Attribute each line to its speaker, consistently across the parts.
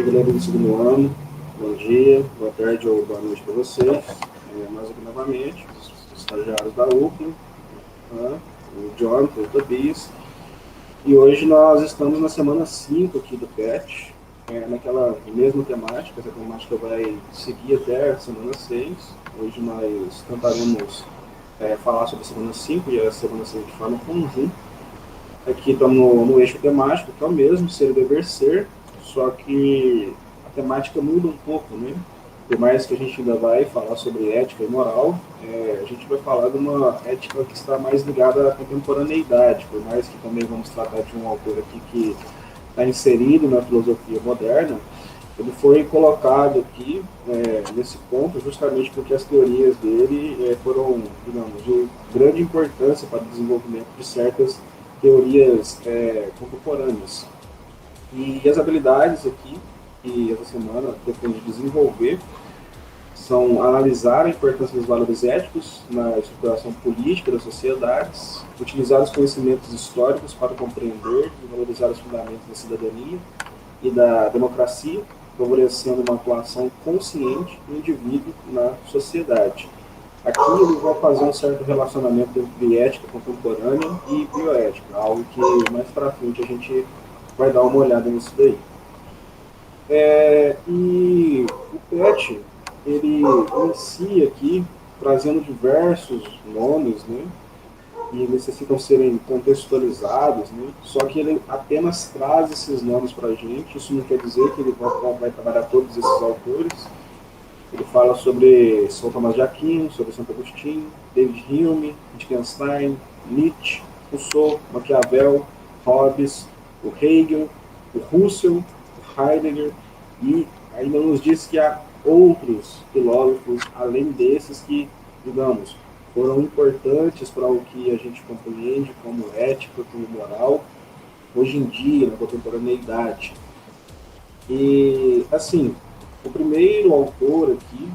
Speaker 1: dia, galera do segundo ano. Bom dia, boa tarde ou boa noite para vocês. Nós aqui novamente, os estagiários da UCLA, o Jonathan, o Tobias. E hoje nós estamos na semana 5 aqui do PET, naquela mesma temática. Essa temática vai seguir até a semana 6. Hoje nós tentaremos falar sobre a semana 5 e a semana 6 de forma conjunta. Aqui estamos no eixo temático, que é o mesmo, ser e dever ser, só que a temática muda um pouco, né? Por mais que a gente ainda vai falar sobre ética e moral, a gente vai falar de uma ética que está mais ligada à contemporaneidade, por mais que também vamos tratar de um autor aqui que está inserido na filosofia moderna. Ele foi colocado aqui nesse ponto justamente porque as teorias dele foram, digamos, de grande importância para o desenvolvimento de certas teorias contemporâneas. E as habilidades aqui que essa semana pretende desenvolver são analisar a importância dos valores éticos na estruturação política das sociedades, utilizar os conhecimentos históricos para compreender e valorizar os fundamentos da cidadania e da democracia, favorecendo uma atuação consciente do indivíduo na sociedade. Aqui ele vai fazer um certo relacionamento entre ética contemporânea e bioética, algo que mais para frente a gente vai dar uma olhada nisso daí. E o PET, ele inicia aqui trazendo diversos nomes, né, e necessitam serem contextualizados, né, só que ele apenas traz esses nomes para a gente. Isso não quer dizer que ele vai trabalhar todos esses autores. Ele fala sobre São Tomás de Aquino, sobre Santo Agostinho, David Hume, Wittgenstein, Nietzsche, Rousseau, Maquiavel, Hobbes, o Hegel, o Russell, o Heidegger, e ainda nos diz que há outros filósofos, além desses, que, digamos, foram importantes para o que a gente compreende como ética, como moral, hoje em dia, na contemporaneidade. E, assim, o primeiro autor aqui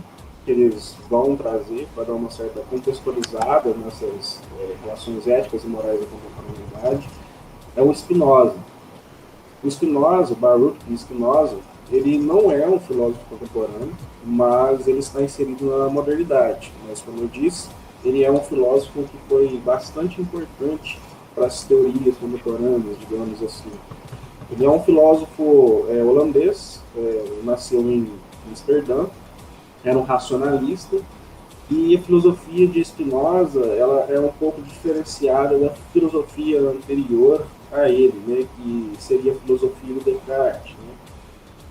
Speaker 1: que eles vão trazer para dar uma certa contextualizada nessas relações éticas e morais da contemporaneidade é o Spinoza. O Spinoza, Baruch Spinoza, ele não é um filósofo contemporâneo, mas ele está inserido na modernidade. Mas, como eu disse, ele é um filósofo que foi bastante importante para as teorias contemporâneas, digamos assim. Ele é um filósofo holandês, nasceu em Amsterdã, era um racionalista, e a filosofia de Spinoza ela é um pouco diferenciada da filosofia anterior a ele, né, que seria a filosofia do Descartes. Né?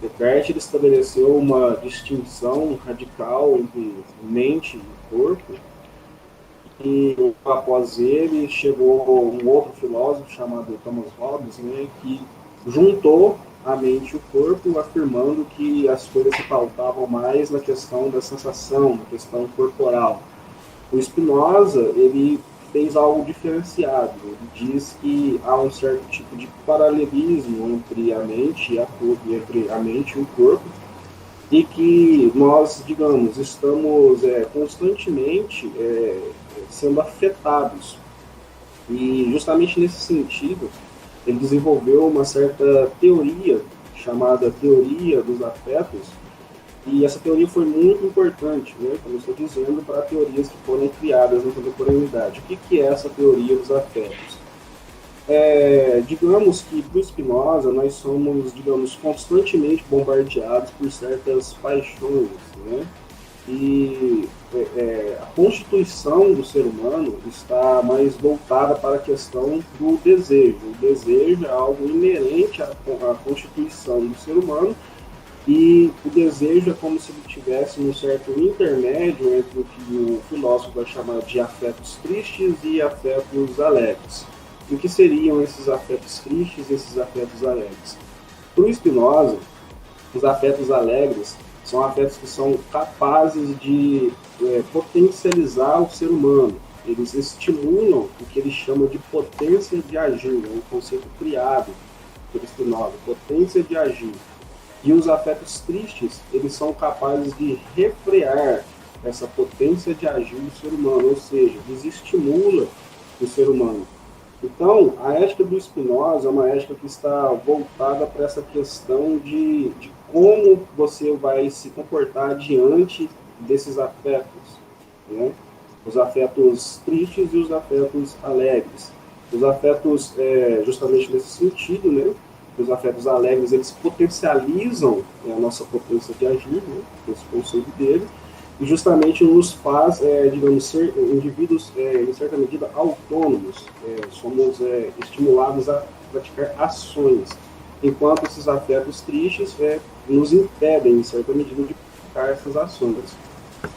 Speaker 1: Descartes ele estabeleceu uma distinção radical entre mente e corpo, e após ele chegou um outro filósofo chamado Thomas Hobbes, né, que juntou a mente e o corpo, afirmando que as coisas se pautavam mais na questão da sensação, na questão corporal. O Spinoza, ele fez algo diferenciado. Ele diz que há um certo tipo de paralelismo entre a mente e o corpo, e que nós, digamos, estamos constantemente sendo afetados. E justamente nesse sentido, ele desenvolveu uma certa teoria chamada teoria dos afetos, e essa teoria foi muito importante, né, como eu estou dizendo, para teorias que foram criadas na contemporaneidade. O que é essa teoria dos afetos? Digamos que para o Spinoza nós somos, digamos, constantemente bombardeados por certas paixões, né? E a constituição do ser humano está mais voltada para a questão do desejo. O desejo é algo inerente à constituição do ser humano, e o desejo é como se ele tivesse um certo intermédio entre o que o filósofo vai chamar de afetos tristes e afetos alegres. E o que seriam esses afetos tristes e esses afetos alegres? Para o Spinoza, os afetos alegres são afetos que são capazes de potencializar o ser humano. Eles estimulam o que ele chama de potência de agir, é um conceito criado por Spinoza, potência de agir. E os afetos tristes, eles são capazes de refrear essa potência de agir do ser humano, ou seja, desestimula o ser humano. Então, a ética do Spinoza é uma ética que está voltada para essa questão de como você vai se comportar diante desses afetos, né? Os afetos tristes e os afetos alegres. Os afetos, justamente nesse sentido, né? Os afetos alegres, eles potencializam a nossa potência de agir, né? Esse conceito dele, e justamente nos faz, digamos, ser indivíduos, em certa medida, autônomos. Somos estimulados a praticar ações, enquanto esses afetos tristes nos impedem, em certa medida, de praticar essas ações.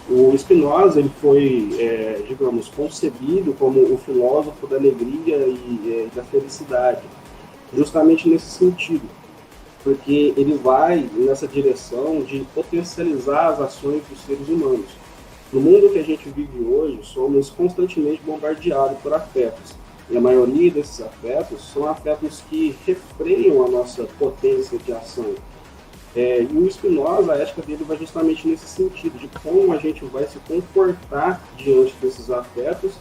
Speaker 1: O Spinoza ele foi, digamos, concebido como o filósofo da alegria e da felicidade, justamente nesse sentido, porque ele vai nessa direção de potencializar as ações dos seres humanos. No mundo que a gente vive hoje, somos constantemente bombardeados por afetos. E a maioria desses afetos são afetos que refreiam a nossa potência de ação. E o Spinoza, a ética dele vai justamente nesse sentido, de como a gente vai se comportar diante desses afetos,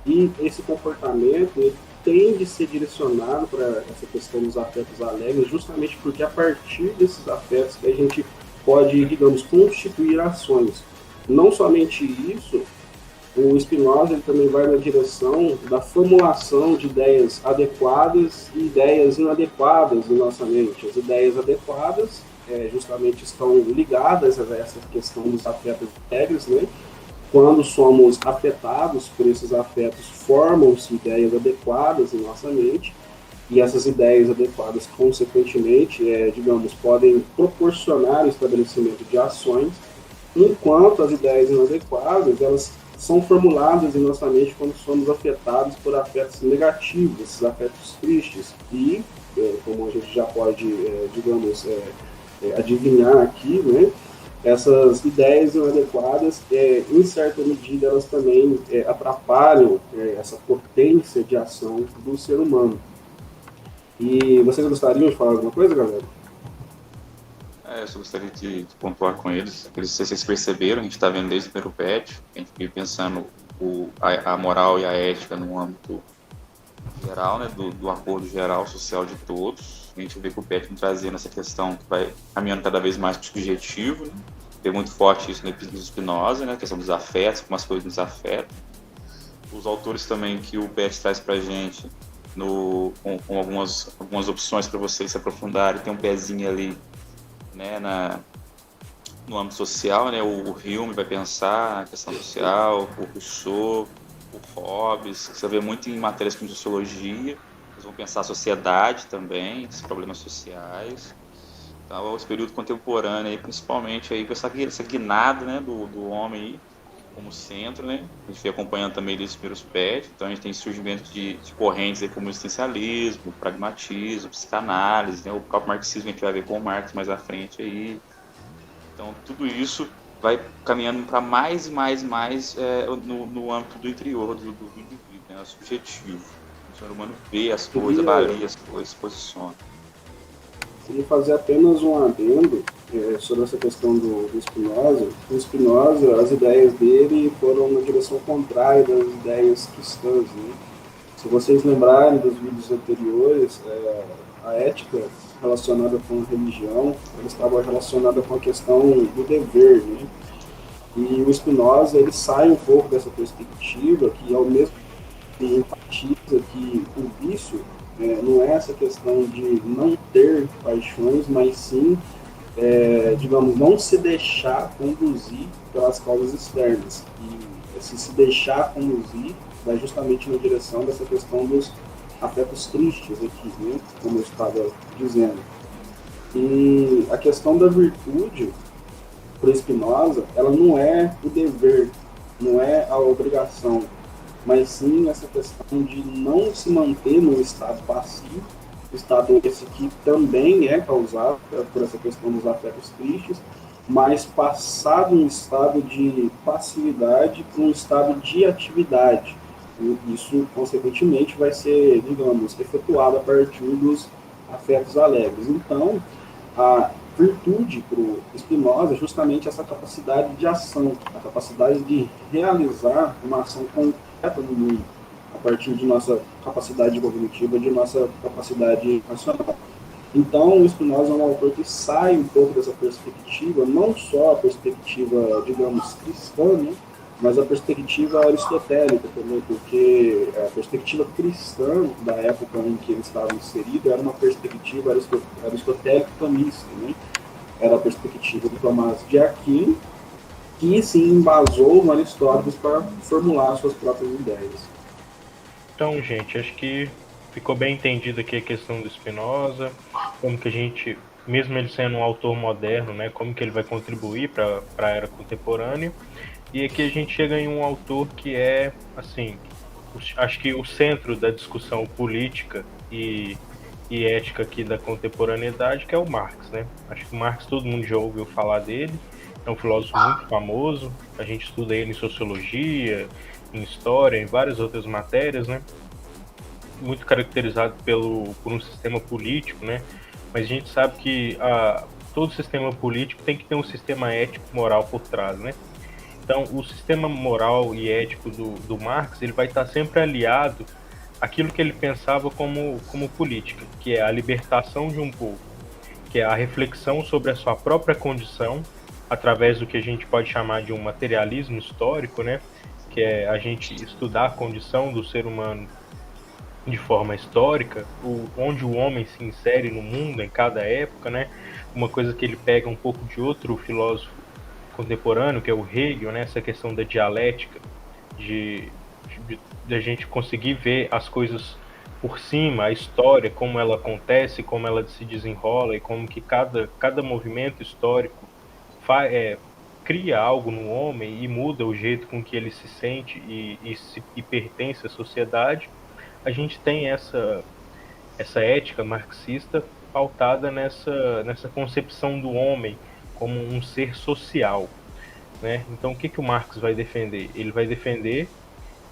Speaker 1: e esse comportamento ele tem de ser direcionado para essa questão dos afetos alegres, justamente porque a partir desses afetos que a gente pode, digamos, constituir ações. Não somente isso, o Spinoza ele também vai na direção da formulação de ideias adequadas e ideias inadequadas em nossa mente. As ideias adequadas justamente estão ligadas a essa questão dos afetos alegres, né? Quando somos afetados por esses afetos, formam-se ideias adequadas em nossa mente, e essas ideias adequadas, consequentemente, digamos, podem proporcionar o estabelecimento de ações, enquanto as ideias inadequadas, elas são formuladas em nossa mente quando somos afetados por afetos negativos, esses afetos tristes, e, como a gente já pode, digamos, adivinhar aqui, né, essas ideias inadequadas, em certa medida, elas também atrapalham essa potência de ação do ser humano. E vocês gostariam de falar alguma coisa, galera?
Speaker 2: Eu só gostaria de pontuar com eles. Eles, se vocês perceberam, a gente está vendo desde o primeiro patch, a gente veio pensando a moral e a ética no âmbito geral, né, do acordo geral social de todos. A gente vê que o patch trazendo essa questão que vai caminhando cada vez mais para o subjetivo, né? Tem muito forte isso no Spinoza, né, a questão dos afetos, como as coisas nos afetam. Os autores também que o patch traz para a gente, com algumas opções para vocês se aprofundarem, tem um pezinho ali, né, no âmbito social, né, o Hume vai pensar na questão social, o Rousseau, o Hobbes, que você vê muito em matérias como sociologia, eles vão pensar a sociedade também, os problemas sociais. Então, esse período contemporâneo, aí, principalmente aí, com essa guinada, né, do homem aí, como centro, né? A gente vem acompanhando também desde os primeiros pés, então a gente tem surgimento de correntes aí como o existencialismo, o pragmatismo, a psicanálise, né? O próprio marxismo a gente vai ver com o Marx mais à frente aí. Então tudo isso vai caminhando para mais e mais no âmbito do interior do indivíduo, né? Subjetivo. O ser humano vê as coisas, avalia as coisas, se posiciona.
Speaker 1: Queria fazer apenas um adendo sobre essa questão do Spinoza. O Spinoza, as ideias dele foram na direção contrária das ideias cristãs, né? Se vocês lembrarem dos vídeos anteriores, a ética relacionada com a religião, ela estava relacionada com a questão do dever, né? E o Spinoza, ele sai um pouco dessa perspectiva, que ao mesmo tempo enfatiza que o vício não é essa questão de não ter paixões, mas sim, digamos, não se deixar conduzir pelas causas externas. E esse se deixar conduzir vai justamente na direção dessa questão dos afetos tristes aqui, né? Como eu estava dizendo. E a questão da virtude, para Spinoza, ela não é o dever, não é a obrigação, mas sim essa questão de não se manter num estado passivo, estado esse que também é causado por essa questão dos afetos tristes, mas passar de um estado de passividade para um estado de atividade. E isso, consequentemente, vai ser, digamos, efetuado a partir dos afetos alegres. Então, a virtude para o Spinoza é justamente essa capacidade de ação, a capacidade de realizar uma ação concreta no mundo. a partir de nossa capacidade cognitiva, de nossa capacidade racional. Então, o Spinoza é um autor que sai um pouco dessa perspectiva, não só a perspectiva, digamos, cristã, né, mas a perspectiva aristotélica também, porque a perspectiva cristã da época em que ele estava inserido era uma perspectiva aristotélico-tomista, né? Era a perspectiva de Tomás de Aquino, que se embasou no Aristóteles para formular suas próprias ideias.
Speaker 3: Então, gente, acho que ficou bem entendido aqui a questão do Spinoza, como que a gente, mesmo ele sendo um autor moderno, né, como que ele vai contribuir para a era contemporânea. E aqui a gente chega em um autor que é, assim, acho que o centro da discussão política e ética aqui da contemporaneidade, que é o Marx, né? Acho que o Marx todo mundo já ouviu falar dele, é um filósofo muito famoso, a gente estuda ele em sociologia, em história, em várias outras matérias, né? Muito caracterizado por um sistema político, né? Mas a gente sabe que todo sistema político tem que ter um sistema ético-moral por trás, né? Então, o sistema moral e ético do Marx, ele vai estar sempre aliado àquilo que ele pensava como política, que é a libertação de um povo, que é a reflexão sobre a sua própria condição, através do que a gente pode chamar de um materialismo histórico, né? Que é a gente estudar a condição do ser humano de forma histórica, onde o homem se insere no mundo em cada época, né? Uma coisa que ele pega um pouco de outro filósofo contemporâneo, que é o Hegel, né? Essa questão da dialética, de a gente conseguir ver as coisas por cima, a história, como ela acontece, como ela se desenrola e como que cada movimento histórico cria algo no homem e muda o jeito com que ele se sente e pertence à sociedade. A gente tem essa ética marxista pautada nessa concepção do homem como um ser social, né? Então, o que o Marx vai defender? Ele vai defender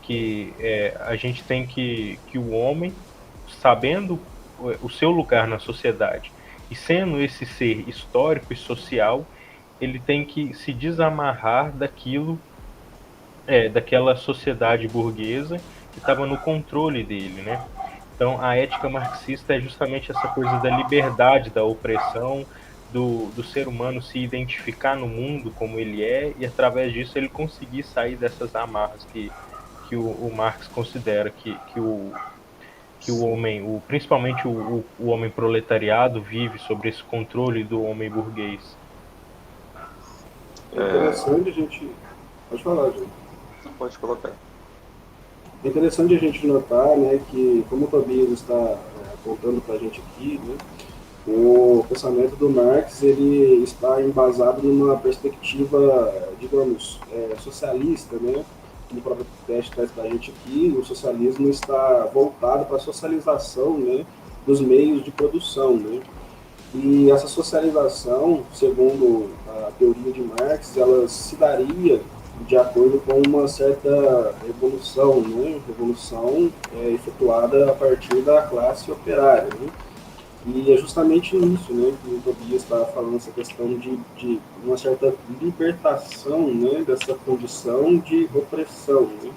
Speaker 3: que a gente tem que o homem, sabendo o seu lugar na sociedade e sendo esse ser histórico e social, ele tem que se desamarrar daquela sociedade burguesa que estava no controle dele, né? Então, a ética marxista é justamente essa coisa da liberdade, da opressão, do ser humano se identificar no mundo como ele é e, através disso, ele conseguir sair dessas amarras que o Marx considera que o homem, principalmente o homem proletariado, vive sobre esse controle do homem burguês.
Speaker 1: É interessante a gente. Pode falar, gente.
Speaker 2: Não pode colocar.
Speaker 1: É interessante a gente notar, né, que, como o Tobias está apontando para a gente aqui, né, o pensamento do Marx ele está embasado numa perspectiva, digamos, socialista, né? Como o próprio teste traz para a gente aqui, o socialismo está voltado para a socialização, né, dos meios de produção, né? E essa socialização, segundo a teoria de Marx, ela se daria de acordo com uma certa revolução, né? Revolução efetuada a partir da classe operária, né? E é justamente nisso, né, que o Tobias está falando, essa questão de uma certa libertação, né, dessa condição de opressão, né?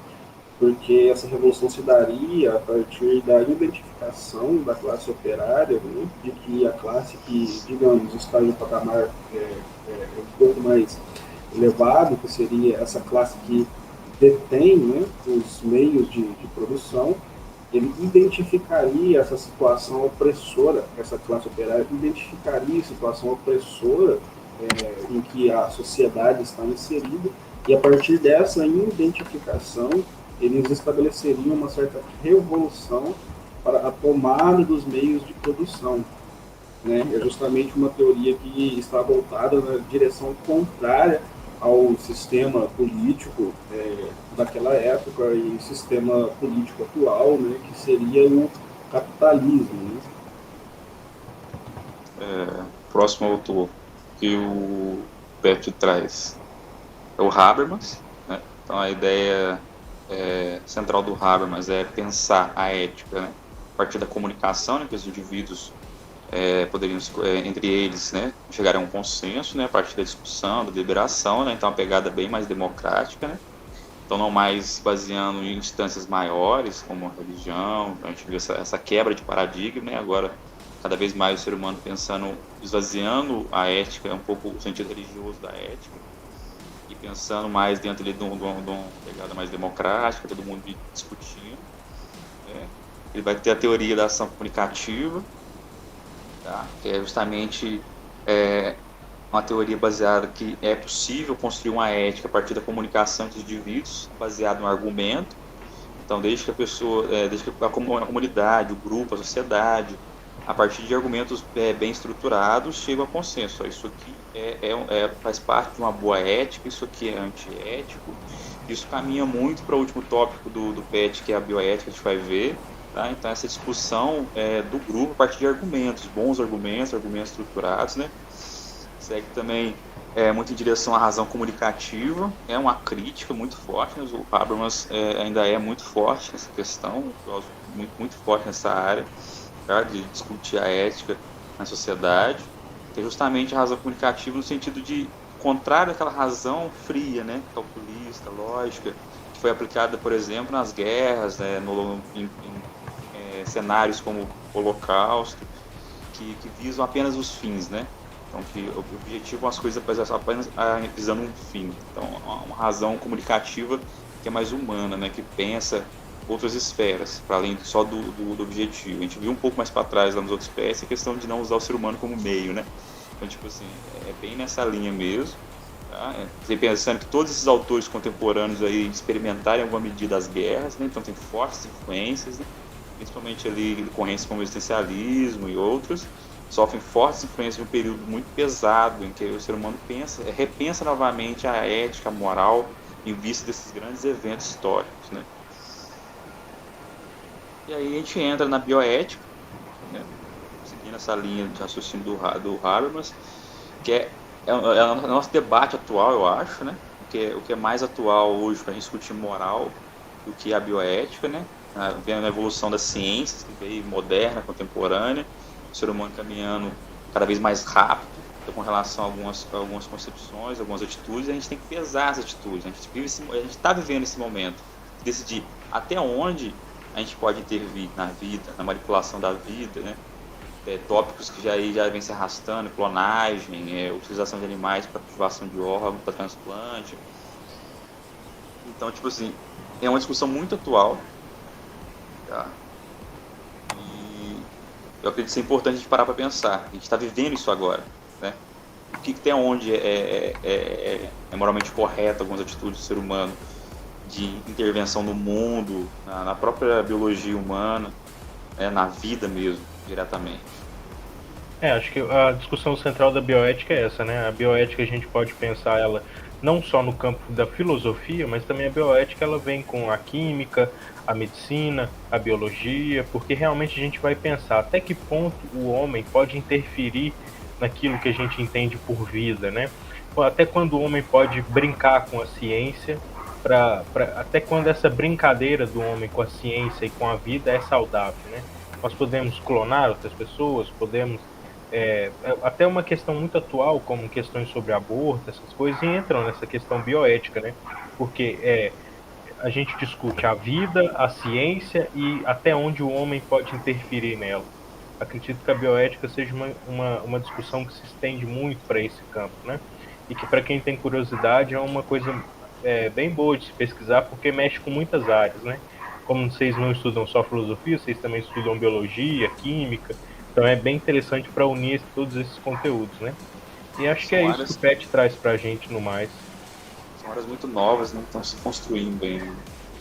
Speaker 1: Porque essa revolução se daria a partir da identificação da classe operária, né, de que a classe que, digamos, está em um patamar um pouco mais elevado, que seria essa classe que detém, né, os meios de produção, ele identificaria essa situação opressora, essa classe operária identificaria a situação opressora em que a sociedade está inserida, e a partir dessa identificação, eles estabeleceriam uma certa revolução para a tomada dos meios de produção. Né? É justamente uma teoria que está voltada na direção contrária ao sistema político daquela época e sistema político atual, né, que seria o capitalismo.
Speaker 2: Né? Próximo autor que o Bert traz é o Habermas. Né? Então, a ideia central do Habermas é pensar a ética, né, a partir da comunicação, né, que os indivíduos poderiam, entre eles, né, chegar a um consenso, né, a partir da discussão, da deliberação, né, então uma pegada bem mais democrática, né, Então, não mais se baseando em instâncias maiores, como a religião. A gente vê essa quebra de paradigma, né? Agora, cada vez mais o ser humano pensando, esvaziando a ética, um pouco o sentido religioso da ética, e pensando mais dentro de uma pegada mais democrática, todo mundo discutindo, né? Ele vai ter a teoria da ação comunicativa, tá? Que é justamente uma teoria baseada que é possível construir uma ética a partir da comunicação entre os indivíduos, baseado no argumento. Então, desde que a pessoa, desde que a comunidade, o grupo, a sociedade, a partir de argumentos bem estruturados, chegam a consenso. Isso aqui faz parte de uma boa ética, isso aqui é antiético. Isso caminha muito para o último tópico do PET, que é a bioética, a gente vai ver. Tá? Então, essa discussão do grupo a partir de argumentos, bons argumentos estruturados, né? Segue também muito em direção à razão comunicativa, é uma crítica muito forte, né? O Habermas ainda é muito forte nessa questão, muito forte nessa área, tá? De discutir a ética na sociedade, que é justamente a razão comunicativa no sentido de contrário àquela razão fria, né? Calculista, lógica, que foi aplicada, por exemplo, nas guerras, né? em cenários como o Holocausto, que visam apenas os fins, né? Então, que o objetivo as coisas apenas visando um fim. Então, uma razão comunicativa que é mais humana, né? Que pensa outras esferas, para além só do objetivo. A gente viu um pouco mais para trás lá nos outros pés a questão de não usar o ser humano como meio, né? Então, tipo assim, é bem nessa linha mesmo. Tá? Pensando que todos esses autores contemporâneos aí experimentaram em alguma medida as guerras, né? Então tem fortes influências, né? Principalmente ali correntes como o existencialismo e outros, sofrem fortes influências de um período muito pesado em que o ser humano repensa novamente a ética, a moral, em vista desses grandes eventos históricos, né? E aí a gente entra na bioética, né? Seguindo essa linha de raciocínio do Habermas, que é o nosso debate atual, eu acho, né? O que é mais atual hoje para a gente discutir moral do que a bioética, né? Vendo a evolução das ciências, que veio moderna, contemporânea, o ser humano caminhando cada vez mais rápido com relação a algumas concepções, algumas atitudes, e a gente tem que pesar essas atitudes. A gente está vivendo esse momento, decidir até onde a gente pode intervir na vida, na manipulação da vida, né? Tópicos que já vem se arrastando, clonagem, utilização de animais para cultivação de órgãos, para transplante. Então, tipo assim, é uma discussão muito atual, tá? E eu acredito ser importante a gente parar para pensar. A gente está vivendo isso agora, né? O que tem onde é moralmente correto algumas atitudes do ser humano de intervenção no mundo, na própria biologia humana, na vida mesmo, diretamente.
Speaker 3: Acho que a discussão central da bioética é essa, né? A bioética a gente pode pensar ela não só no campo da filosofia, mas também a bioética ela vem com a química, a medicina, a biologia, porque realmente a gente vai pensar até que ponto o homem pode interferir naquilo que a gente entende por vida, né? Até quando o homem pode brincar com a ciência, até quando essa brincadeira do homem com a ciência e com a vida é saudável, né? Nós podemos clonar outras pessoas, podemos até uma questão muito atual, como questões sobre aborto, essas coisas, entram nessa questão bioética, né? Porque a gente discute a vida, a ciência e até onde o homem pode interferir nela. Acredito que a bioética seja uma discussão que se estende muito para esse campo, né? E que para quem tem curiosidade é uma coisa bem boa de se pesquisar, porque mexe com muitas áreas, né? Como vocês não estudam só filosofia, vocês também estudam biologia, química, então é bem interessante para unir todos esses conteúdos, né? E acho que é isso que o PET traz para a gente no mais.
Speaker 2: São áreas muito novas, né? Estão se construindo aí.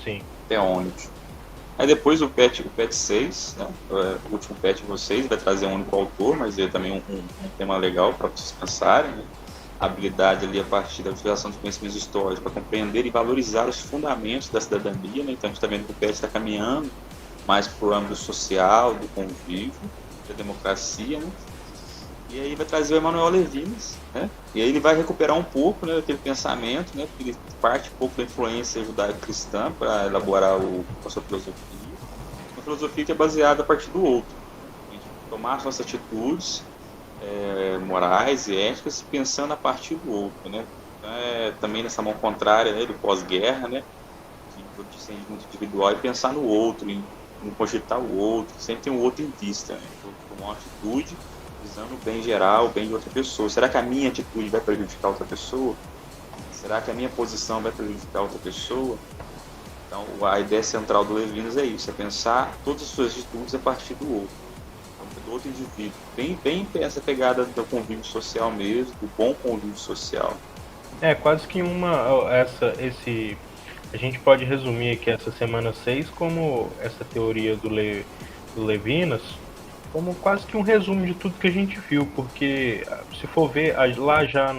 Speaker 3: Sim.
Speaker 2: Até onde. Aí depois o PET 6, né? O último PET de vocês vai trazer um único autor, mas é também um tema legal para vocês pensarem, né? A habilidade ali a partir da utilização dos conhecimentos históricos para compreender e valorizar os fundamentos da cidadania, né? Então a gente está vendo que o PET está caminhando mais para o âmbito social, do convívio, da democracia, né? E aí vai trazer o Emmanuel Levinas, né? E aí ele vai recuperar um pouco, né, daquele pensamento, né? Porque ele parte um pouco da influência judaico-cristã para elaborar a sua filosofia. Uma filosofia que é baseada a partir do outro. A gente tomar as nossas atitudes morais e éticas pensando a partir do outro, né? Também nessa mão contrária, né, do pós-guerra, né? ser muito individual e pensar no outro, em cogitar o outro, sempre tem o outro em vista, né? Eu tomo uma atitude visando o bem geral, o bem de outra pessoa. Será que a minha atitude vai prejudicar outra pessoa? Será que a minha posição vai prejudicar outra pessoa? Então, a ideia central do Levinas é isso, é pensar todas as suas atitudes a partir do outro, do outro indivíduo. Bem essa pegada do convívio social mesmo, do bom convívio social.
Speaker 3: Quase que a gente pode resumir aqui essa semana 6 como essa teoria do Levinas, como quase que um resumo de tudo que a gente viu, porque se for ver lá já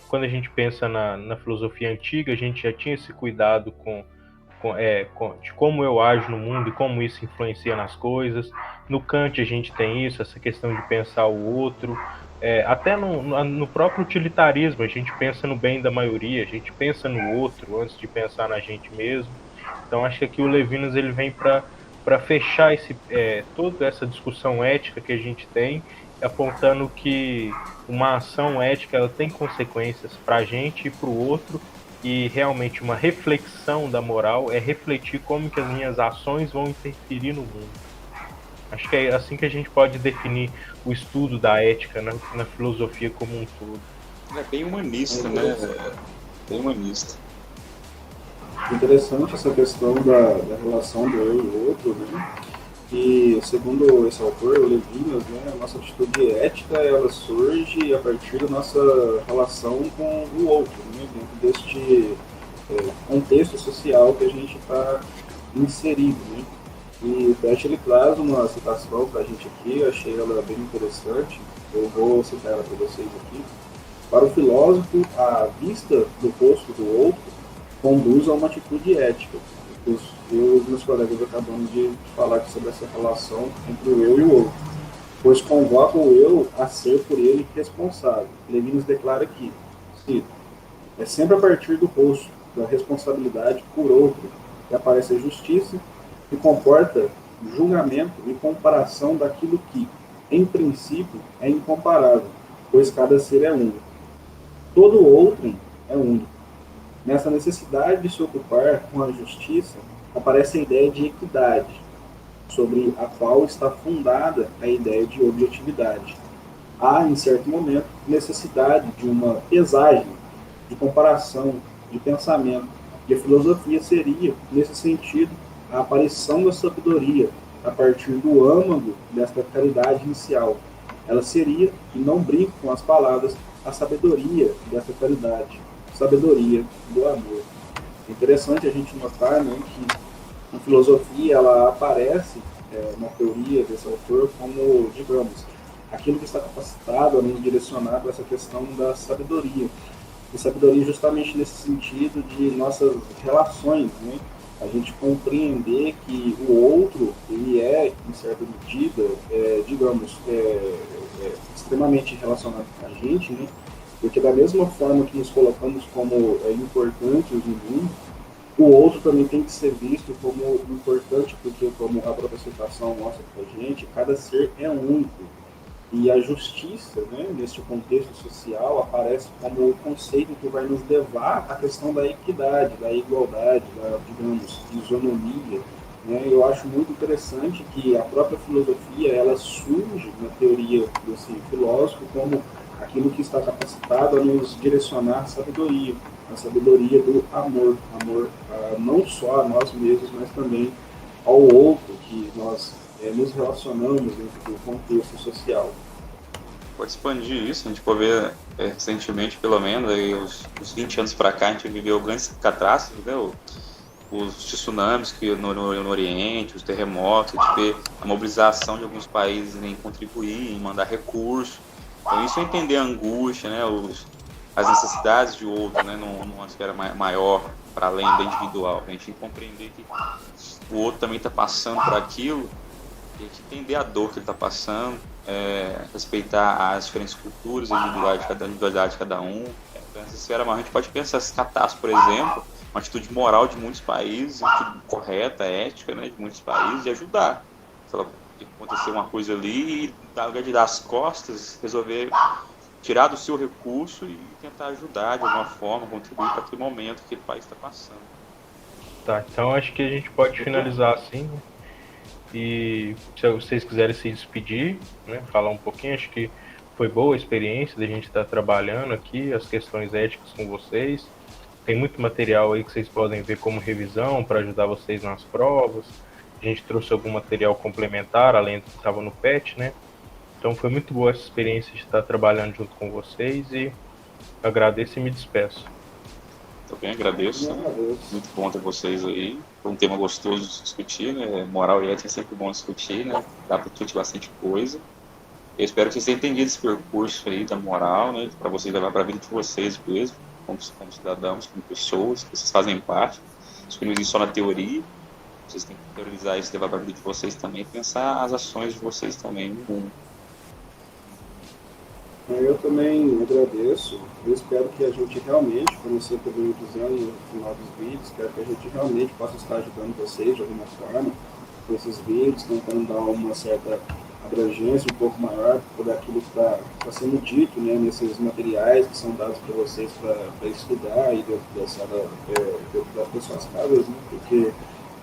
Speaker 3: quando a gente pensa na filosofia antiga, a gente já tinha esse cuidado de como eu ajo no mundo e como isso influencia nas coisas. No Kant a gente tem isso, essa questão de pensar o outro. Até no próprio utilitarismo, a gente pensa no bem da maioria, a gente pensa no outro antes de pensar na gente mesmo. Então acho que aqui o Levinas ele vem para fechar toda essa discussão ética que a gente tem, apontando que uma ação ética ela tem consequências para a gente e para o outro, e realmente uma reflexão da moral é refletir como que as minhas ações vão interferir no mundo. Acho que é assim que a gente pode definir o estudo da ética na filosofia como um todo.
Speaker 2: É bem humanista, né? Bem humanista.
Speaker 1: Interessante essa questão da relação do eu e o outro, né? E segundo esse autor, o Levinas, né, a nossa atitude ética ela surge a partir da nossa relação com o outro, né, dentro deste contexto social que a gente está inserido, né? E o Pet ele traz uma citação para a gente aqui, eu achei ela bem interessante, eu vou citar ela para vocês aqui. Para o filósofo, a vista do rosto do outro conduz a uma atitude ética. Eu e os meus colegas acabamos de falar aqui sobre essa relação entre o eu e o outro, pois convoca o eu a ser por ele responsável. Levinas declara aqui, cito, é sempre a partir do rosto, da responsabilidade por outro, que aparece a justiça, que comporta julgamento e comparação daquilo que, em princípio, é incomparável, pois cada ser é único. Todo outro é único. Nessa necessidade de se ocupar com a justiça, aparece a ideia de equidade, sobre a qual está fundada a ideia de objetividade. Há, em certo momento, necessidade de uma pesagem, de comparação, de pensamento, e a filosofia seria, nesse sentido, a aparição da sabedoria a partir do âmago desta caridade inicial. Ela seria, e não brinco com as palavras, a sabedoria dessa caridade, sabedoria do amor. É interessante a gente notar, né, que a filosofia ela aparece na teoria desse autor como, digamos, aquilo que está capacitado a nos direcionar para essa questão da sabedoria. E sabedoria justamente nesse sentido de nossas relações, né? A gente compreender que o outro, ele é, em certa medida, digamos, extremamente relacionado com a gente, né? Porque da mesma forma que nos colocamos como importantes no mundo, o outro também tem que ser visto como importante, porque, como a própria citação mostra para a gente, cada ser é único. E a justiça, né, neste contexto social, aparece como o conceito que vai nos levar à questão da equidade, da igualdade, da, digamos, isonomia. Né? Eu acho muito interessante que a própria filosofia ela surge na teoria desse filósofo como aquilo que está capacitado a nos direcionar à sabedoria, a sabedoria do amor, amor não só a nós mesmos, mas também ao outro, que nós nos relacionamos dentro do contexto social.
Speaker 2: Pode expandir isso, a gente pode ver recentemente, pelo menos, aí, uns 20 anos para cá, a gente viveu grandes catástrofes, né? Os tsunamis no Oriente, os terremotos, a gente vê a mobilização de alguns países em contribuir, em mandar recursos. Então isso é entender a angústia, né? As necessidades de outro, né? Numa esfera maior, para além da individual. A gente compreender que o outro também está passando por aquilo, e a gente entender a dor que ele está passando, respeitar as diferentes culturas, a individualidade de cada um. Nessa esfera maior, a gente pode pensar essa catástrofe, por exemplo, uma atitude moral de muitos países, uma atitude correta, ética, né, de muitos países, de ajudar. Se ela acontecer uma coisa ali, e ao invés de dar as costas, resolver tirar do seu recurso e tentar ajudar de alguma forma, contribuir para aquele momento que o país está passando.
Speaker 3: Tá, então acho que a gente pode finalizar assim, né? E se vocês quiserem se despedir, né, falar um pouquinho, acho que foi boa a experiência da gente estar trabalhando aqui, as questões éticas com vocês. Tem muito material aí que vocês podem ver como revisão para ajudar vocês nas provas. A gente trouxe algum material complementar, além do que estava no PET, né? Então foi muito boa essa experiência de estar trabalhando junto com vocês e agradeço e me despeço.
Speaker 2: Também agradeço,
Speaker 1: Eu
Speaker 2: né?
Speaker 1: agradeço.
Speaker 2: Muito bom ter vocês aí. Foi um tema gostoso de discutir, né? Moral e ética é sempre bom discutir, né? Dá para discutir bastante coisa. Eu espero que vocês tenham entendido esse percurso aí da moral, né? Para vocês levar para a vida de vocês mesmo, como cidadãos, como pessoas, que vocês fazem parte. Isso que não existe só na teoria. Vocês têm que priorizar isso, levar para a vida de vocês também, e pensar as ações de vocês também no mundo.
Speaker 1: Eu também agradeço. Eu espero que a gente realmente, como você também dizendo no final dos vídeos, espero que a gente realmente possa estar ajudando vocês de alguma forma com esses vídeos, tentando dar uma certa abrangência um pouco maior por aquilo que está sendo dito, né, nesses materiais que são dados para vocês para estudar e dentro das suas casas, né, porque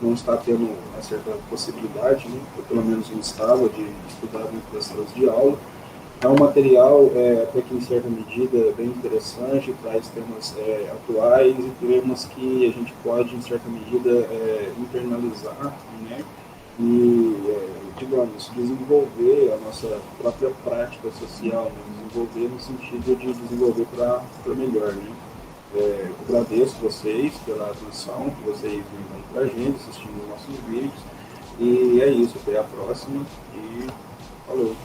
Speaker 1: não está tendo uma certa possibilidade, né, ou pelo menos não estava, de estudar dentro das salas de aula. É um material, até que em certa medida, bem interessante, traz temas atuais e temas que a gente pode, em certa medida, internalizar, né? E, digamos, desenvolver a nossa própria prática social, né? Desenvolver no sentido de desenvolver para melhor, né? Agradeço vocês pela atenção que vocês dão para a gente, assistindo nossos vídeos. E é isso, até a próxima e falou!